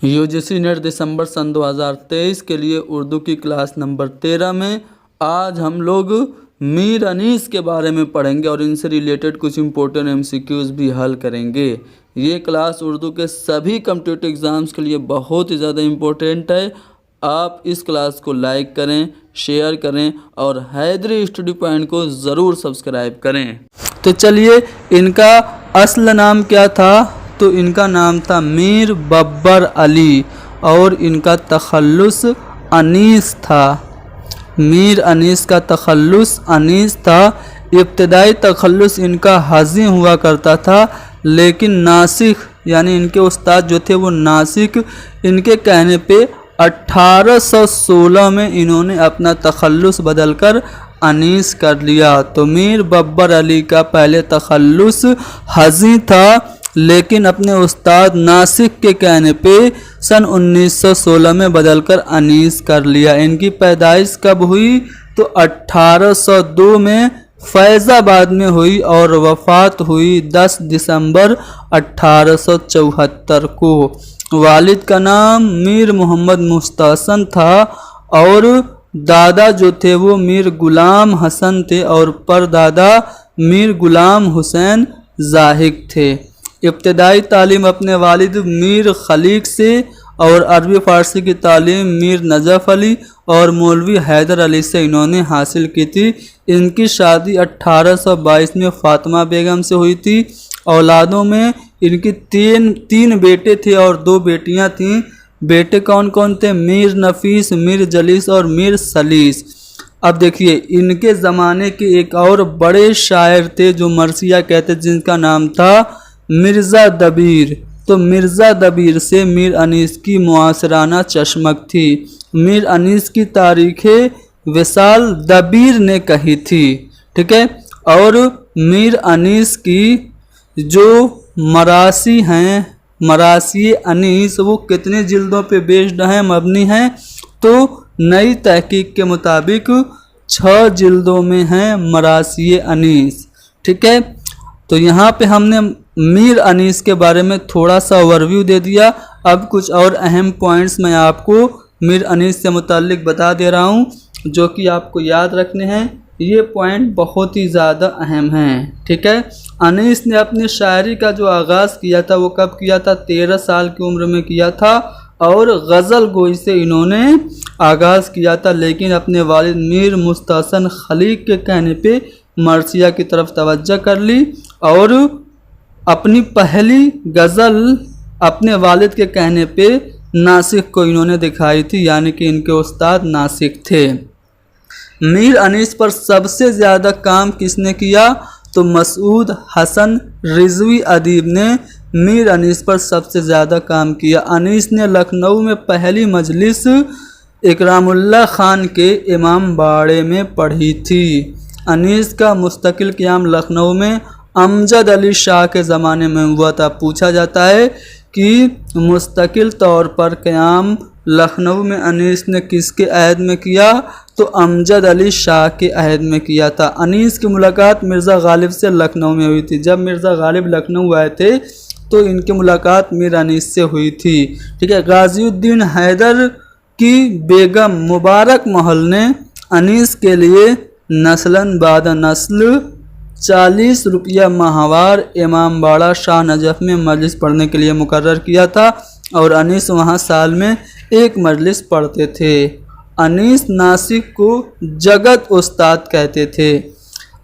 UGC net दिसंबर सन 2023 के लिए उर्दू की क्लास नंबर 13 में आज हम लोग मीर अनीस के बारे में पढ़ेंगे और इनसे रिलेटेड कुछ इम्पोर्टेंट एमसीक्यूज़ भी हल करेंगे। ये क्लास उर्दू के सभी कॉम्पिटिटिव एग्ज़ाम्स के लिए बहुत ही ज़्यादा इम्पोर्टेंट है। आप इस क्लास को लाइक करें, शेयर करें और हैदरी स्टडी पॉइंट को ज़रूर सब्सक्राइब करें। तो चलिए, इनका असल नाम क्या था? तो इनका नाम था मीर बब्बर अली और इनका तखल्लुस अनीस था। मीर अनीस का तखल्लुस अनीस था। इब्तदाई तखल्लुस इनका हज़ी हुआ करता था, लेकिन नासिक यानी इनके उस्ताद जो थे वो नासिक, इनके कहने पे 1816 में इन्होंने अपना तखल्लुस बदलकर अनीस कर लिया। तो मीर बब्बर अली का पहले तखल्लुस हज़ी था, लेकिन अपने उस्ताद नासिक के कहने पे सन 1916 में बदलकर अनीस कर लिया। इनकी पैदाइश कब हुई? तो 1802 में फैज़ाबाद में हुई और वफ़ात हुई 10 दिसंबर 1874 को। वालिद का नाम मीर मोहम्मद मुस्तहसन था और दादा जो थे वो मीर गुलाम हसन थे और परदादा मीर गुलाम हुसैन ज़ाहिक थे। इब्तदाई तालीम अपने वालिद मीर खलीक से और अरबी फ़ारसी की तालीम मीर नजफ़ अली और मौलवी हैदर अली से इन्होंने हासिल की थी। इनकी शादी 1822 में फ़ातिमा बेगम से हुई थी। औलादों में इनकी तीन बेटे थे और 2 बेटियां थीं। बेटे कौन कौन थे? मीर नफीस, मीर जलीस और मीर सलीस। अब देखिए, इनके ज़माने के एक और बड़े शायर थे जो मरसिया कहते, जिनका नाम था मिर्ज़ा दबीर। तो मिर्ज़ा दबीर से मीर अनीस की मुआसराना चश्मक थी। मीर अनीस की तारीख़े विसाल दबीर ने कही थी, ठीक है। और मीर अनीस की जो मरासी हैं, मरासी अनीस, वो कितने जिल्दों पे बेस्ड हैं, मबनी हैं? तो नई तहकीक के मुताबिक 6 जिल्दों में हैं मरासी अनीस, ठीक है। तो यहाँ पे हमने मीर अनीस के बारे में थोड़ा सा ओवरव्यू दे दिया। अब कुछ और अहम पॉइंट्स मैं आपको मीर अनीस से मुताल्लिक बता दे रहा हूँ जो कि आपको याद रखने हैं। ये पॉइंट बहुत ही ज़्यादा अहम हैं, ठीक है। अनीस ने अपनी शायरी का जो आगाज़ किया था वो कब किया था? 13 साल की उम्र में किया था और गज़ल गोई से इन्होंने आगाज़ किया था, लेकिन अपने वालिद मीर मुस्तहसन खलीक के कहने पे मरसिया की तरफ तवज्जो कर ली और अपनी पहली गज़ल अपने वालिद के कहने पे नासिक को इन्होंने दिखाई थी, यानी कि इनके उस्ताद नासिक थे। मीर अनीस पर सबसे ज़्यादा काम किसने किया? तो मसूद हसन रिजवी अदीब ने मीर अनीस पर सबसे ज़्यादा काम किया। अनीस ने लखनऊ में पहली मजलिस इकरामुल्लाह खान के इमाम बाड़े में पढ़ी थी। अनीस का मुस्तकिल क़याम लखनऊ में अमजद अली शाह के ज़माने में हुआ था। पूछा जाता है कि मुस्तकिल तौर पर क़याम लखनऊ में अनीस ने किसके अहद में किया? तो अमजद अली शाह के अहद में किया था। अनीस की मुलाकात मिर्ज़ा गालिब से लखनऊ में हुई थी। जब मिर्ज़ा गालिब लखनऊ आए थे तो इनकी मुलाकात मीर अनीस से हुई थी, ठीक है। गाज़ीउद्दीन हैदर की बेगम मुबारक महल ने अनीस के लिए नस्लन बाद नस्ल 40 रुपया माहवार इमाम बाड़ा शाह नजफ़ में मजलिस पढ़ने के लिए मुकर्रर किया था और अनीस वहाँ साल में 1 मजलिस पढ़ते थे। अनीस नासिक को जगत उस्ताद कहते थे।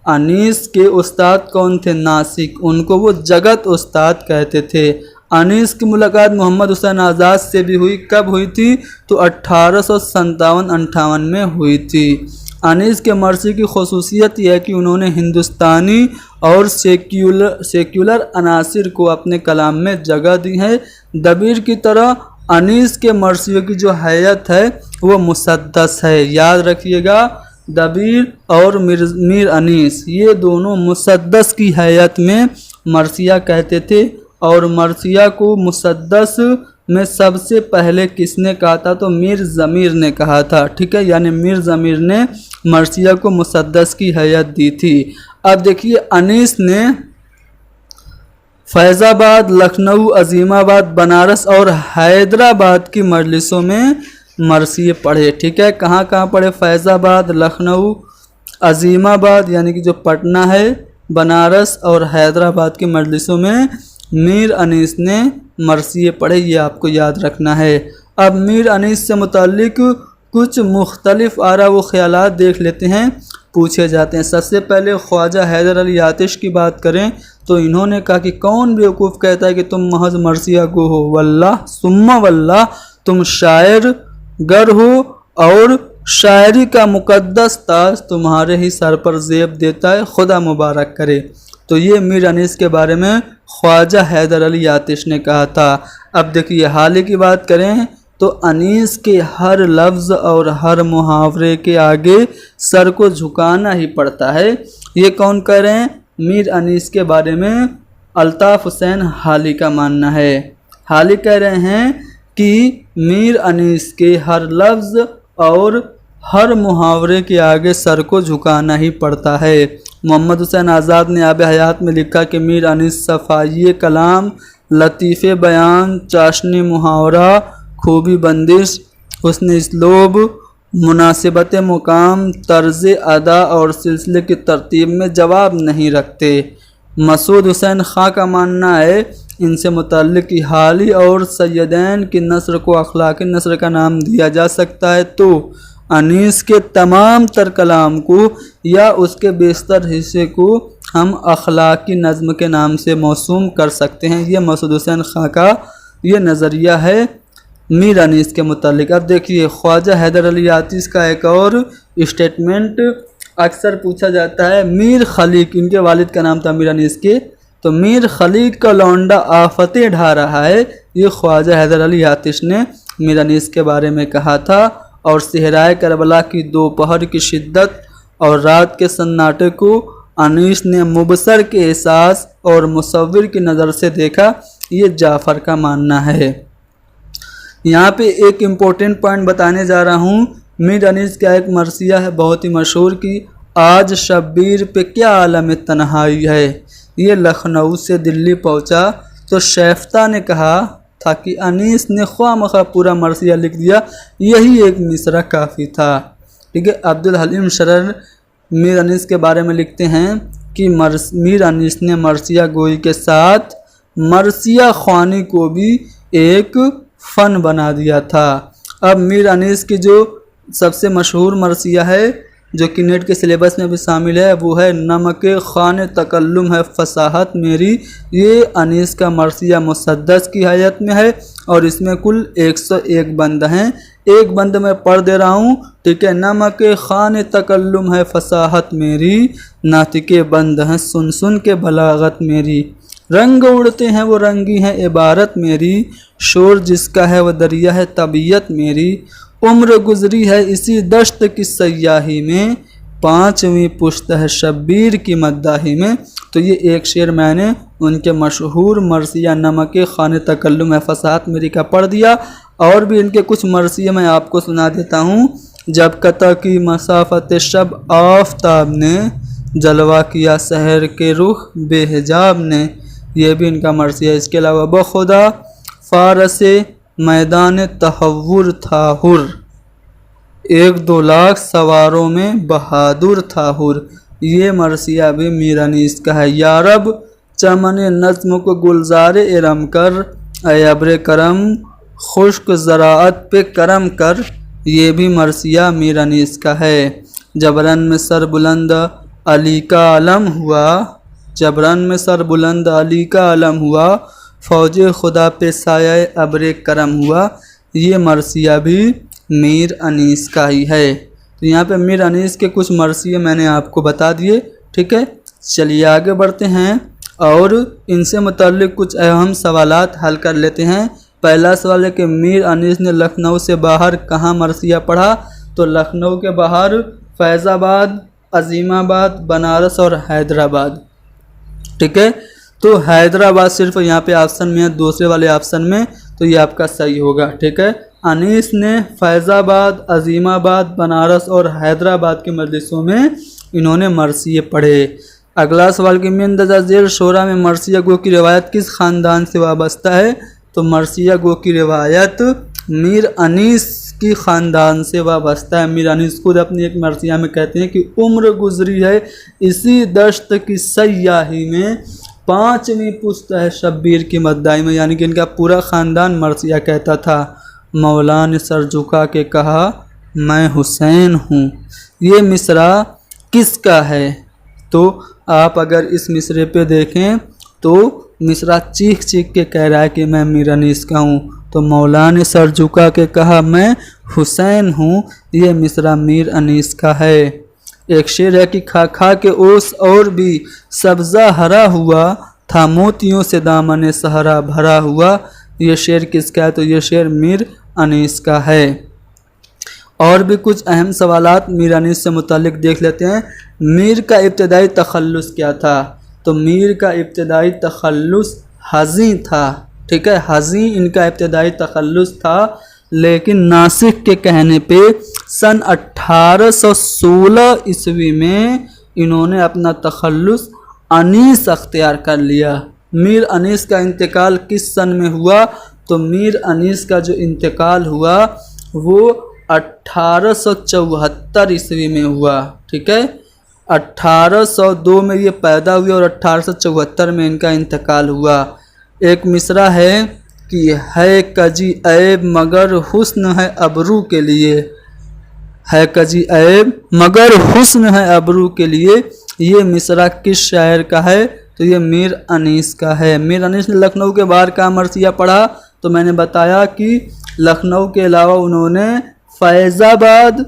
अनीस के उस्ताद कौन थे? नासिक, उनको वो जगत उस्ताद कहते थे। अनीस की मुलाकात मोहम्मद हुसैन आज़ाद से भी हुई। कब हुई थी? तो 1857-58 में हुई थी। अनीस के मरसी की खसूसियत यह है कि उन्होंने हिंदुस्तानी और सेक्युलर अनासिर को अपने कलाम में जगह दी है। दबीर की तरह अनीस के मरसियों की जो हैयत है वो मुसद्दस है। याद रखिएगा, दबीर और मीर अनीस ये दोनों मुसद्दस की हैयत में मरसिया कहते थे और मरसिया को मुसद्दस में सबसे पहले किसने कहा था? तो मीर ज़मीर ने कहा था, ठीक है। यानी मीर ज़मीर ने मरसिया को मुसद्दस की हैयत दी थी। अब देखिए, अनीस ने फैज़ाबाद, लखनऊ, अजीमाबाद, बनारस और हैदराबाद की मजलिसों में मरसिए पढ़े। ठीक है, कहाँ कहाँ पढ़े? फैज़ाबाद, लखनऊ, अजीमाबाद यानी कि जो पटना है, बनारस और हैदराबाद की मजलिसों में मीर अनीस ने मरसिए पढ़े। ये आपको याद रखना है। अब मीर अनीस से मुताल्लिक कुछ मुख्तलिफ आरा व ख्यालात देख लेते हैं, पूछे जाते हैं। सबसे पहले ख्वाजा हैदर अली आतिश की बात करें तो इन्होंने कहा कि कौन बेवकूफ़ कहता है कि तुम महज मरसिया गो हो, वल्लाह सुम्मा वल्लाह तुम शायर गर हो और शायरी का मुकद्दस ताज तुम्हारे ही सर पर ज़ेब देता है, खुदा मुबारक करे। तो ये मीर अनीस के बारे में ख्वाजा हैदर अली आतिश ने कहा था। अब देखिए हाल ही की बात करें तो अनीस के हर लफ्ज़ और हर मुहावरे के आगे सर को झुकाना ही पड़ता है। ये कौन कह रहे हैं? मीर अनीस के बारे में अल्ताफ़ हुसैन हाली का मानना है। हाली कह रहे हैं कि मीर अनीस के हर लफ्ज़ और हर मुहावरे के आगे सर को झुकाना ही पड़ता है। मोहम्मद हुसैन आज़ाद ने आब हयात में लिखा कि मीर अनीस सफ़ाई कलाम, लतीफ़े बयान, चाशनी मुहावरा, खूबी बंदिश, हुस्न इसलोब, मुनासिबत मुकाम, तर्ज अदा और सिलसिले की तरतीब में जवाब नहीं रखते। मसूद हुसैन खां का मानना है इनसे मुतल्लिक़ कि हाली और सैयदैन की नस्र को अखलाकी नस्र का नाम दिया जा सकता है तो अनीस के तमाम तर कलाम को या उसके बेशतर हिस्से को हम अखलाकी नज़्म के नाम से मौसूम कर सकते हैं। ये मसूद हुसैन खां का ये नज़रिया है मीर अनीस के मुतालिक। अब देखिए ख्वाजा हैदर अली आतिश का एक और स्टेटमेंट अक्सर पूछा जाता है। मीर खलीक, इनके वालिद का नाम था मीर अनीस के, तो मीर खलीक का लौंडा आफतें ढा रहा है, ये ख्वाजा हैदर अली आतिश ने मीर अनीस के बारे में कहा था। और सहराए करबला की दोपहर की शिद्दत और रात के सन्नाटे को अनीस ने मुबसर के एहसास और मुसव्विर की नज़र से देखा, ये जाफ़र का मानना है। यहाँ पे एक इम्पोर्टेंट पॉइंट बताने जा रहा हूँ। मीर अनीस का एक मरसिया है बहुत ही मशहूर की, आज शब्बीर पे क्या आलम तन्हाई है। ये लखनऊ से दिल्ली पहुँचा तो शैफ्ता ने कहा था कि अनीस ने ख्वामखा पूरा मरसिया लिख दिया, यही एक मिसरा काफ़ी था। ठीक है, अब्दुल हलीम शरर मीर अनीस के बारे में लिखते हैं कि मीर अनीस ने मरसिया गोई के साथ मरसिया ख्वानी को भी एक फ़न बना दिया था। अब मीर अनीस की जो सबसे मशहूर मरसिया है जो कि नेट के सिलेबस में भी शामिल है वो है नमके खान तकल्लुम है फसाहत मेरी। ये अनीस का मरसिया मुसद्दस की हैयत में है और इसमें कुल 101 बंद हैं। एक बंद मैं पढ़ दे रहा हूँ, ठीक है। नमके खान तकल्लुम है फसाहत मेरी, नातिके बंद हैं सुन सुन के बलागत मेरी। रंग उड़ते हैं वो रंगी है इबारत मेरी, शोर जिसका है वह दरिया है तबीयत मेरी। उम्र गुजरी है इसी दश्त की सयाही में, 5वीं पुश्त है शब्बीर की मद्दाही में। तो ये एक शेर मैंने उनके मशहूर मरसिया नमके खान तकल्लुम है फसाहत मेरी का पढ़ दिया। और भी इनके कुछ मरसिया मैं आपको सुना देता हूँ। जब कता की मसाफत शब आफताब ने, जलवा किया शहर के रुख बेहिजाब ने, ये भी इनका मरसिया। इसके अलावा बखुदा फारसे मैदान तहव्वुर था हुर, 1-2 लाख सवारों में बहादुर था हुर, ये मरसिया भी मीर अनीस का है। यारब चमन नज़्म को गुलजार इरम कर, अब्र करम खुश्क ज़राअत पे करम कर, ये भी मरसिया मीर अनीस का है। जबरन में सर बुलंद अली का अलम हुआ, जबरन में सर बुलंद अली का अलम हुआ, फ़ौज खुदा पे साया अब्र करम हुआ, ये मरसिया भी मीर अनीस का ही है। तो यहाँ पे मीर अनीस के कुछ मरसिए मैंने आपको बता दिए, ठीक है। चलिए आगे बढ़ते हैं और इनसे मुताल्लिक़ कुछ अहम सवालात हल कर लेते हैं। पहला सवाल है कि मीर अनीस ने लखनऊ से बाहर कहाँ मरसिया पढ़ा? तो लखनऊ के बाहर फैज़ाबाद, अजीमाबाद, बनारस और हैदराबाद, ठीक है। तो हैदराबाद सिर्फ यहाँ पे ऑप्शन में है, दूसरे वाले ऑप्शन में, तो ये आपका सही होगा, ठीक है। अनीस ने फैज़ाबाद, अजीमाबाद, बनारस और हैदराबाद के मजलिसों में इन्होंने मरसिए पढ़े। अगला सवाल कि मंदरजा झेल शोरा में मर्सिया गो की रिवायत किस ख़ानदान से वाबस्ता है? तो मर्सिया गो की रिवायत मीर अनीस की ख़ानदान से वाबस्ता है। मीर अनीस खुद अपनी एक मर्सिया में कहते हैं कि उम्र गुजरी है इसी दश्त की सयाही में, 5वीं पुश्त है शब्बीर की मद्दाई में, यानी कि इनका पूरा ख़ानदान मर्सिया कहता था। मौला ने सर झुका के कहा मैं हुसैन हूँ। ये मिसरा किसका है? तो आप अगर इस मिसरे पे देखें तो मिसरा चीख चीख के कह रहा है कि मैं मीर अनीस का हूँ। तो मौला ने सर झुका के कहा मैं हुसैन हूँ। ये मिसरा मीर अनीस का है। एक शेर है कि खा खा के ओस और भी सब्ज़ा हरा हुआ था, मोतियों से दामन सहरा भरा हुआ। ये शेर किसका है? तो ये शेर मीर अनीस का है। और भी कुछ अहम सवालात मीर अनीस से मुतालिक देख लेते हैं। मीर का इब्तदाई तखल्लुस क्या था? तो मीर का इब्तदाई तखल्लुस हज़ी था। ठीक है, हज़ी इनका इब्तदाई तखल्लुस था, लेकिन नासिक के कहने पे सन 1816 ईस्वी में इन्होंने अपना तखल्लुस अनीस अख्तियार कर लिया। मीर अनीस का इंतकाल किस सन में हुआ? तो मीर अनीस का जो इंतकाल हुआ वो 1874 ईस्वी में हुआ। ठीक है, 1802 में ये पैदा हुए और 1874 में इनका इंतकाल हुआ। एक मिसरा है कि है कजी ऐब मगर हुस्न है अबरू के लिए, है कजी ऐब मगर हुस्न है अबरू के लिए। ये मिसरा किस शायर का है? तो ये मीर अनीस का है। मीर अनीस ने लखनऊ के बाहर का मर्सिया पढ़ा। तो मैंने बताया कि लखनऊ के अलावा उन्होंने फैज़ाबाद,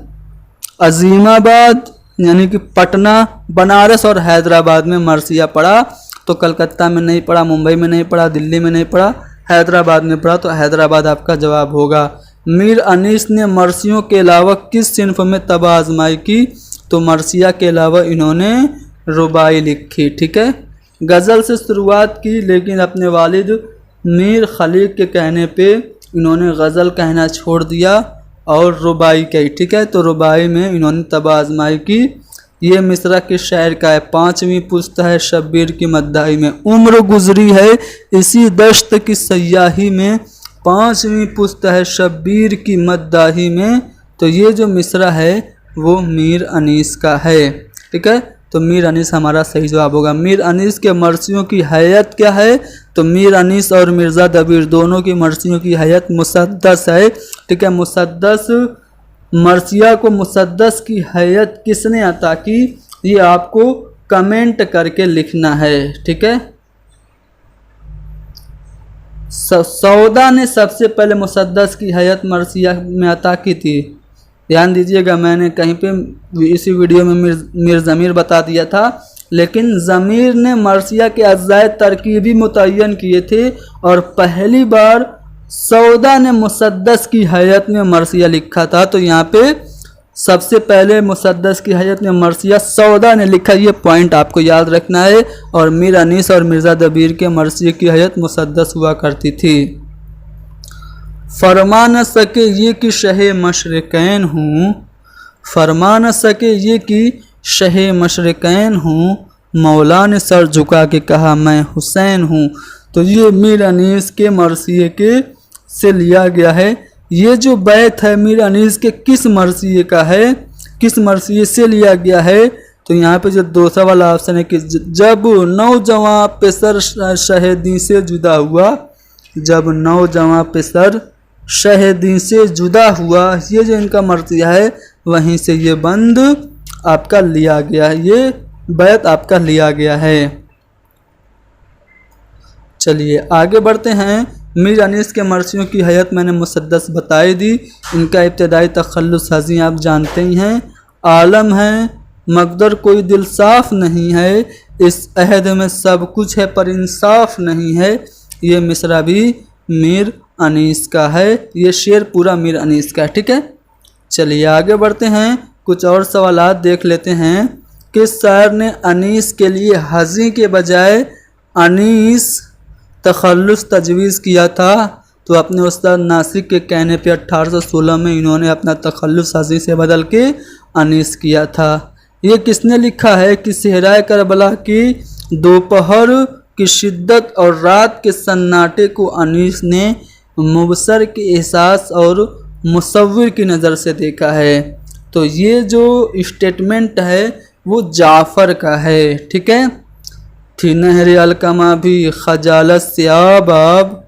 अजीमाबाद यानी कि पटना, बनारस और हैदराबाद में मर्सिया पढ़ा। तो कलकत्ता में नहीं पढ़ा, मुंबई में नहीं पढ़ा, दिल्ली में नहीं पढ़ा, हैदराबाद में पढ़ा। तो हैदराबाद आपका जवाब होगा। मीर अनीस ने मर्सियों के अलावा किस सिन्फ में तबाह आजमाई की? तो मर्सिया के अलावा इन्होंने रुबाई लिखी। ठीक है, गज़ल से शुरुआत की, लेकिन अपने वालिद मीर खलीक के कहने पे इन्होंने गज़ल कहना छोड़ दिया और रुबाई कही। ठीक है, तो रुबाई में इन्होंने तबाह आजमाई की। ये मिसरा किस शायर का है? 5वीं पुश्त है शब्बीर की मद्दाही में। उम्र गुजरी है इसी दश्त की सयाही में, 5वीं पुश्त है शब्बीर की मद्दाही में। तो ये जो मिसरा है वो मीर अनीस का है। ठीक है, तो मीर अनीस हमारा सही जवाब होगा। मीर अनीस के मर्सियों की हैयत क्या है? तो मीर अनीस और मिर्ज़ा दबीर दोनों की मर्सियों की हैयत मुसद्दस है। ठीक है, मुसद्दस मर्सिया को मुसद्दस की हैयत किसने अता की? ये आपको कमेंट करके लिखना है। ठीक है, सौदा ने सबसे पहले मुसद्दस की हैयत मर्सिया में अता की थी। ध्यान दीजिएगा, मैंने कहीं पे इसी वीडियो में मीर ज़मीर बता दिया था, लेकिन ज़मीर ने मर्सिया के अज़्ज़ाए तरकीबी मुतय्यन किए थे और पहली बार सौदा ने मुसद्दस की हैयत में मर्सिया लिखा था। तो यहाँ पे सबसे पहले मुसद्दस की हैयत में मर्सिया सौदा ने लिखा, ये पॉइंट आपको याद रखना है। और मीर अनीस और मिर्ज़ा दबीर के मर्सिया की हैयत मुसद्दस हुआ करती थी। फरमा न सके ये कि शहे मशरिकैन हूँ, फरमा न सके ये कि शहे मशरिकैन हूँ, मौला ने सर झुका के कहा मैं हुसैन हूँ। तो ये मीर अनीस के मर्सिये के से लिया गया है। ये जो बैत है मीर अनीस के किस मर्सिये का है, किस मर्सिये से लिया गया है? तो यहाँ पे जो दूसरा वाला ऑप्शन है कि जब नौजवां पेसर शहीदी से जुदा हुआ, जब नौजवां पेसर शहीदी से जुदा हुआ, ये जो इनका मर्सिया है वहीं से ये बंद आपका लिया गया है, ये बैत आपका लिया गया है। चलिए आगे बढ़ते हैं। मीर अनीस के मर्सियों की हैयत मैंने मुसद्दस बताई दी। इनका इब्तदाई तखल्लुस हज़ी आप जानते ही हैं। आलम है मकदर कोई दिल साफ नहीं है, इस अहद में सब कुछ है पर इंसाफ नहीं है। ये मिसरा भी मीर अनीस का है। ये शेर पूरा मीर अनीस का है। ठीक है, चलिए आगे बढ़ते हैं। कुछ और सवालात देख लेते हैं। किस शायर ने अनीस के लिए हज़ी के बजाय अनीस तखल्लुस तजवीज़ किया था? तो अपने उस्ताद नासिक के कहने पे 1816 में इन्होंने अपना तखल्लुस हज़ी से बदल के अनीस किया था। ये किसने लिखा है कि सहराए करबला की दोपहर की शिद्दत और रात के सन्नाटे को अनीस ने मुबसर के एहसास और मुसव्विर की नज़र से देखा है। तो ये जो स्टेटमेंट है वो जाफ़र का है, ठीक है। थी नहर अलकमा भी खजालत से आबाब,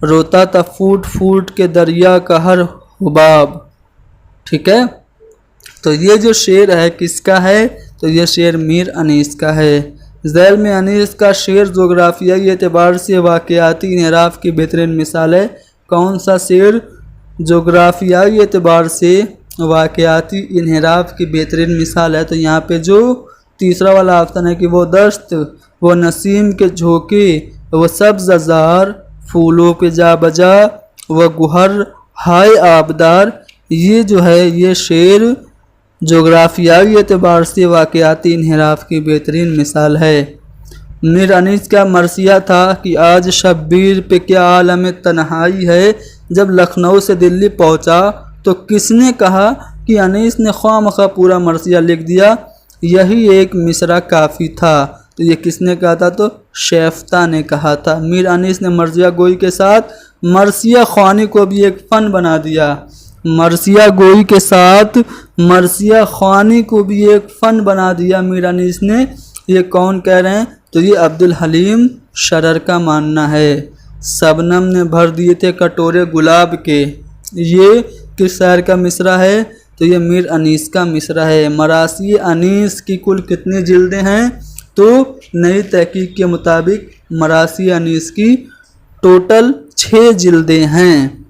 रोता था फूट फूट के दरिया का हर हुबाब, ठीक है। तो ये जो शेर है किसका है, तो ये शेर मीर अनीस का है। ज़ैल में अनीस का शेर जोग्राफियाई एतबार से वाक़याती इनहराफ की बेहतरीन मिसाल है। कौन सा शेर जोग्राफियाई एतबार से वाक़याती इनहराफ की बेहतरीन मिसाल है, तो यहाँ पे जो तीसरा वाला ऑप्शन है कि वो दस्त, वो नसीम के झोंके, वो सब्ज़ अज़ार, फूलों पे जा बजा, वह गुहर हाय आबदार, ये जो है ये शेर जोग्राफियाई एतबार से वाक़याती इनहराफ की बेहतरीन मिसाल है। मीर अनीस का मरसिया था कि आज शब्बीर पे क्या आलम तन्हाई है। जब लखनऊ से दिल्ली पहुंचा तो किसने कहा कि अनीस ने ख्वामख्वाह पूरा मरसिया लिख दिया, यही एक मिसरा काफ़ी था। तो ये किसने कहा था, तो शेफ्ता ने कहा था। मीर अनीस ने मरसिया गोई के साथ मरसिया ख्वानी को भी एक फ़न बना दिया। मरसिया गोई के साथ मरसिया ख्वानी को भी एक फ़न बना दिया मीर अनीस ने। ये कौन कह रहे हैं, तो ये अब्दुल हलीम शरर का मानना है। शबनम ने भर दिए थे कटोरे गुलाब के, ये किस शायर का मिसरा है, तो ये मीर अनीस का मिसरा है। मरासी अनीस की कुल कितनी जिल्दें हैं, तो नई तहकीक के मुताबिक मरासी अनीस की टोटल 6 जिल्दें हैं।